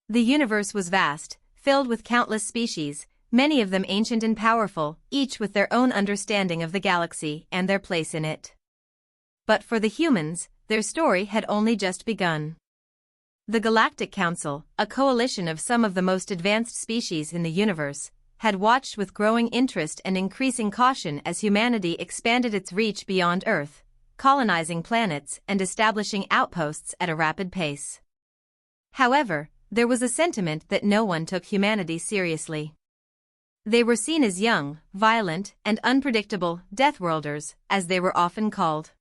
The universe was vast, filled with countless species, many of them ancient and powerful, each with their own understanding of the galaxy and their place in it. But for the humans, their story had only just begun. The Galactic Council, a coalition of some of the most advanced species in the universe, had watched with growing interest and increasing caution as humanity expanded its reach beyond Earth, colonizing planets and establishing outposts at a rapid pace. However, there was a sentiment that no one took humanity seriously. They were seen as young, violent, and unpredictable Deathworlders, as they were often called.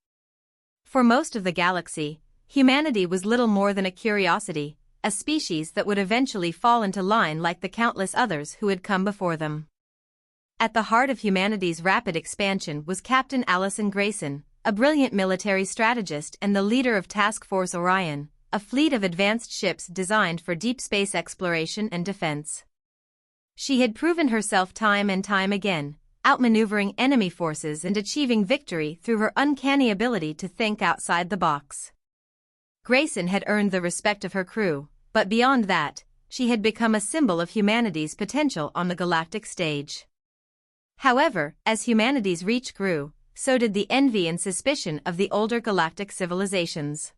For most of the galaxy, humanity was little more than a curiosity, a species that would eventually fall into line like the countless others who had come before them. At the heart of humanity's rapid expansion was Captain Allison Grayson, a brilliant military strategist and the leader of Task Force Orion, a fleet of advanced ships designed for deep space exploration and defense. She had proven herself time and time again, outmaneuvering enemy forces and achieving victory through her uncanny ability to think outside the box. Grayson had earned the respect of her crew, but beyond that, she had become a symbol of humanity's potential on the galactic stage. However, as humanity's reach grew, so did the envy and suspicion of the older galactic civilizations.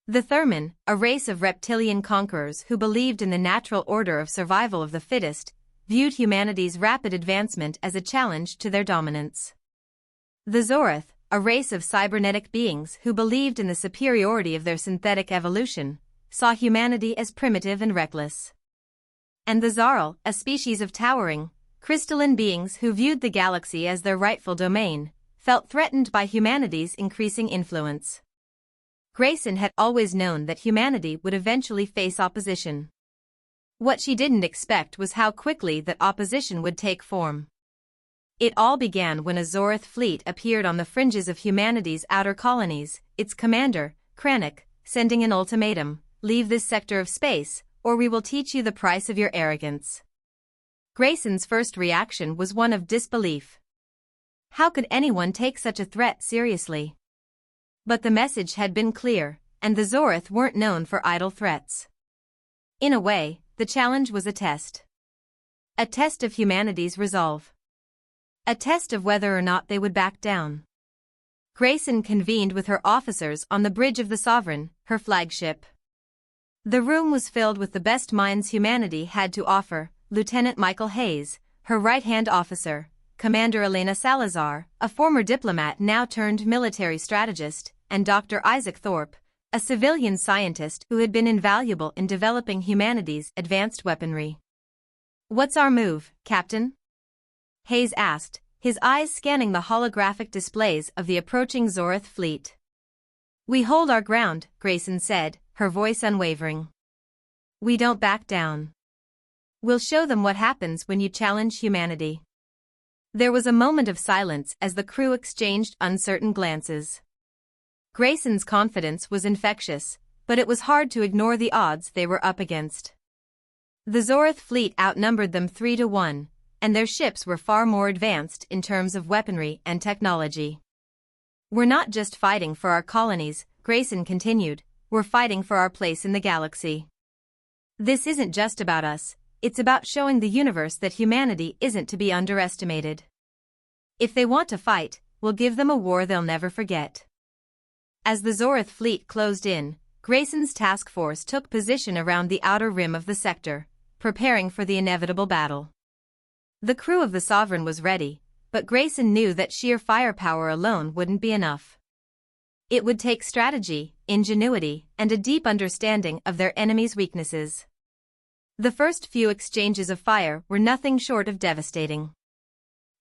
The Thermen, a race of reptilian conquerors who believed in the natural order of survival of the fittest, viewed humanity's rapid advancement as a challenge to their dominance. The Zorath, a race of cybernetic beings who believed in the superiority of their synthetic evolution, saw humanity as primitive and reckless. And the Zarl, a species of towering, crystalline beings who viewed the galaxy as their rightful domain, felt threatened by humanity's increasing influence. Grayson had always known that humanity would eventually face opposition. What she didn't expect was how quickly that opposition would take form. It all began when a Zorath fleet appeared on the fringes of humanity's outer colonies, its commander, Kranich, sending an ultimatum: leave this sector of space, or we will teach you the price of your arrogance. Grayson's first reaction was one of disbelief. How could anyone take such a threat seriously? But the message had been clear, and the Zorath weren't known for idle threats. In a way, the challenge was a test. A test of humanity's resolve. A test of whether or not they would back down. Grayson convened with her officers on the bridge of the Sovereign, her flagship. The room was filled with the best minds humanity had to offer: Lieutenant Michael Hayes, her right-hand officer, Commander Elena Salazar, a former diplomat now turned military strategist, and Dr. Isaac Thorpe, a civilian scientist who had been invaluable in developing humanity's advanced weaponry. "What's our move, Captain?" Hayes asked, his eyes scanning the holographic displays of the approaching Zorath fleet. "We hold our ground," Grayson said, her voice unwavering. "We don't back down. We'll show them what happens when you challenge humanity." There was a moment of silence as the crew exchanged uncertain glances. Grayson's confidence was infectious, but it was hard to ignore the odds they were up against. The Zorath fleet outnumbered them 3-1, and their ships were far more advanced in terms of weaponry and technology. "We're not just fighting for our colonies," Grayson continued, "we're fighting for our place in the galaxy. This isn't just about us, it's about showing the universe that humanity isn't to be underestimated. If they want to fight, we'll give them a war they'll never forget." As the Zorath fleet closed in, Grayson's task force took position around the outer rim of the sector, preparing for the inevitable battle. The crew of the Sovereign was ready, but Grayson knew that sheer firepower alone wouldn't be enough. It would take strategy, ingenuity, and a deep understanding of their enemy's weaknesses. The first few exchanges of fire were nothing short of devastating.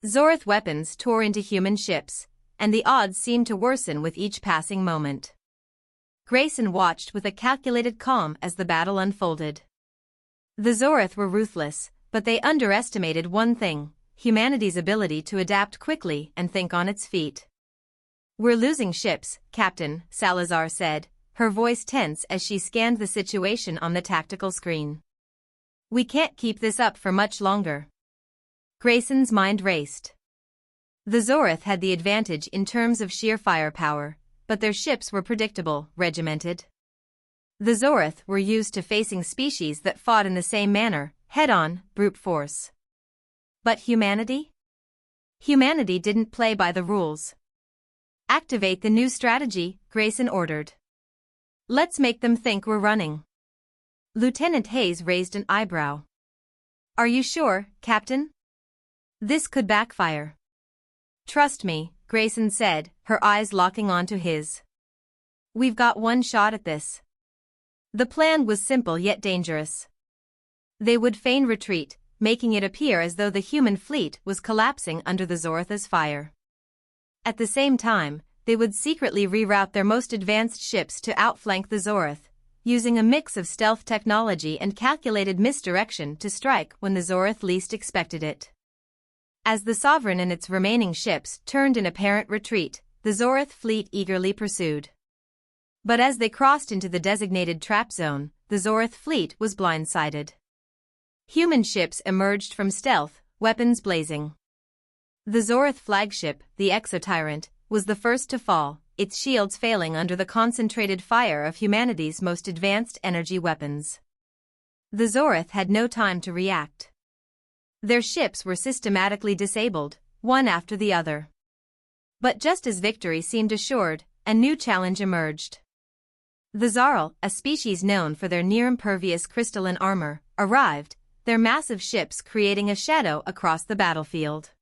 Zorath weapons tore into human ships, and the odds seemed to worsen with each passing moment. Grayson watched with a calculated calm as the battle unfolded. The Zorath were ruthless, but they underestimated one thing: humanity's ability to adapt quickly and think on its feet. "We're losing ships, Captain," Salazar said, her voice tense as she scanned the situation on the tactical screen. "We can't keep this up for much longer." Grayson's mind raced. The Zorath had the advantage in terms of sheer firepower, but their ships were predictable, regimented. The Zorith were used to facing species that fought in the same manner, head-on, brute force. But humanity? Humanity didn't play by the rules. Activate the new strategy, Grayson ordered. Let's make them think we're running. Lieutenant Hayes raised an eyebrow. Are you sure, Captain? This could backfire. Trust me, Grayson said, her eyes locking onto his. We've got one shot at this. The plan was simple yet dangerous. They would feign retreat, making it appear as though the human fleet was collapsing under the Zorith's fire. At the same time, they would secretly reroute their most advanced ships to outflank the Zorith, using a mix of stealth technology and calculated misdirection to strike when the Zorith least expected it. As the Sovereign and its remaining ships turned in apparent retreat, the Zorith fleet eagerly pursued. But as they crossed into the designated trap zone, the Zorith fleet was blindsided. Human ships emerged from stealth, weapons blazing. The Zorith flagship, the Exotyrant, was the first to fall, its shields failing under the concentrated fire of humanity's most advanced energy weapons. The Zorith had no time to react. Their ships were systematically disabled, one after the other. But just as victory seemed assured, a new challenge emerged. The Zarl, a species known for their near-impervious crystalline armor, arrived, their massive ships creating a shadow across the battlefield.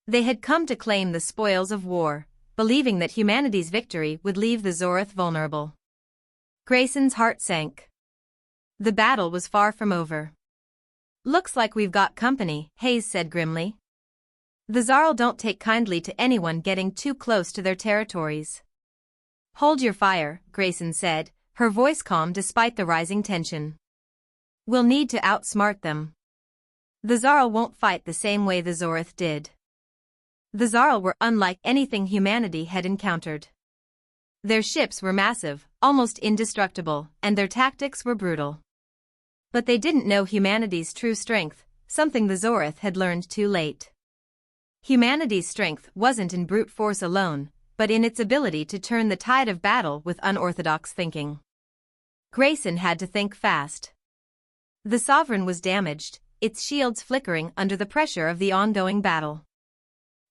They had come to claim the spoils of war, believing that humanity's victory would leave the Zorith vulnerable. Grayson's heart sank. The battle was far from over. Looks like we've got company, Hayes said grimly. The Zarl don't take kindly to anyone getting too close to their territories. Hold your fire, Grayson said, her voice calm despite the rising tension. We'll need to outsmart them. The Zarl won't fight the same way the Zorith did. The Zarl were unlike anything humanity had encountered. Their ships were massive, almost indestructible, and their tactics were brutal. But they didn't know humanity's true strength, something the Zorith had learned too late. Humanity's strength wasn't in brute force alone, but in its ability to turn the tide of battle with unorthodox thinking. Grayson had to think fast. The Sovereign was damaged, its shields flickering under the pressure of the ongoing battle.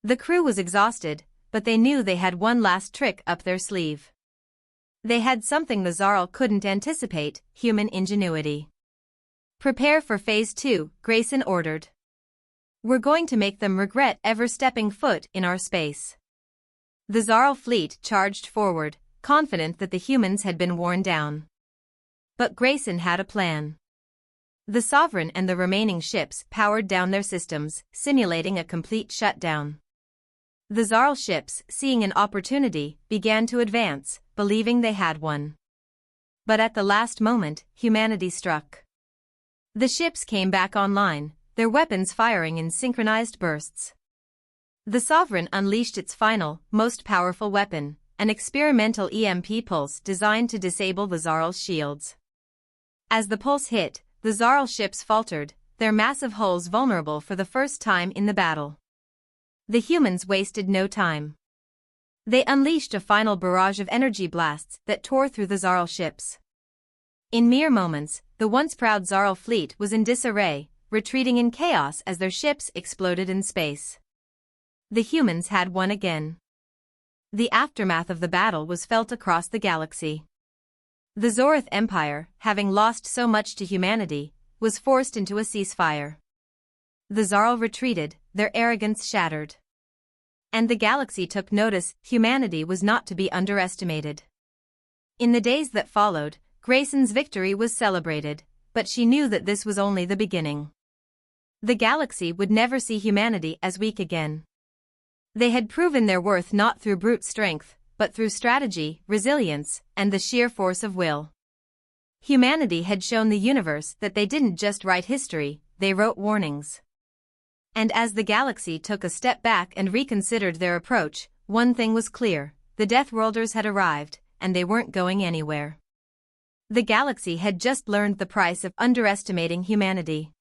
The crew was exhausted, but they knew they had one last trick up their sleeve. They had something the Zarl couldn't anticipate, human ingenuity. Prepare for Phase 2, Grayson ordered. We're going to make them regret ever stepping foot in our space. The Zarl fleet charged forward, confident that the humans had been worn down. But Grayson had a plan. The Sovereign and the remaining ships powered down their systems, simulating a complete shutdown. The Zarl ships, seeing an opportunity, began to advance, believing they had one. But at the last moment, humanity struck. The ships came back online, their weapons firing in synchronized bursts. The Sovereign unleashed its final, most powerful weapon, an experimental EMP pulse designed to disable the Zarl's shields. As the pulse hit, the Zarl ships faltered, their massive hulls vulnerable for the first time in the battle. The humans wasted no time. They unleashed a final barrage of energy blasts that tore through the Zarl ships. In mere moments, the once proud Zarl fleet was in disarray, retreating in chaos as their ships exploded in space. The humans had won again. The aftermath of the battle was felt across the galaxy. The Zorith Empire, having lost so much to humanity, was forced into a ceasefire. The Zarl retreated, their arrogance shattered. And the galaxy took notice humanity was not to be underestimated. In the days that followed, Grayson's victory was celebrated, but she knew that this was only the beginning. The galaxy would never see humanity as weak again. They had proven their worth not through brute strength, but through strategy, resilience, and the sheer force of will. Humanity had shown the universe that they didn't just write history, they wrote warnings. And as the galaxy took a step back and reconsidered their approach, one thing was clear: the Death Worlders had arrived, and they weren't going anywhere. The galaxy had just learned the price of underestimating humanity.